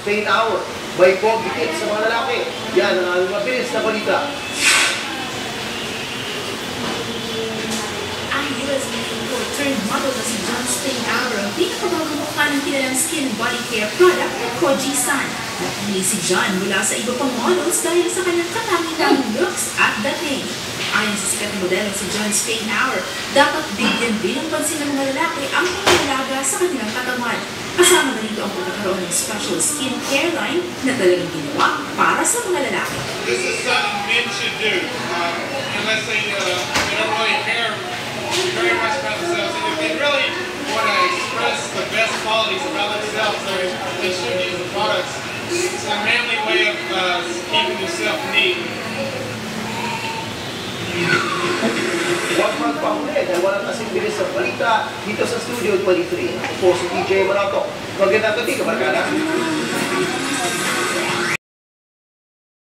Pain Hour, by Pogi Tips sa mga lalaki. Yan ang aming mabilis na balita. Ang US turned model na si John Spain Hour ang pinakabagong mukha ng kilalang skin body care product na Koji-san. Napili si John mula sa iba pang models dahil sa kanyang katanging looks at dating. Ayon sa sikat na modelo si John Spain Hour, dapat bigyan din ng pansin ng mga lalaki ang pangalaga sa kanilang katawan. Kasama na rito ang pagkakaroon ng special skin care line na talagang ginawa para sa mga lalaki. This is something men should do, unless they don't really care very much about themselves. And if they really want to express the best qualities about themselves, they should use the products. It's a manly way of keeping yourself neat. Huwag magpahuli dahil walang kasing bilis sa balita dito sa Studio 23. Ako po si DJ Marato. Magandang gabi, kabarkada.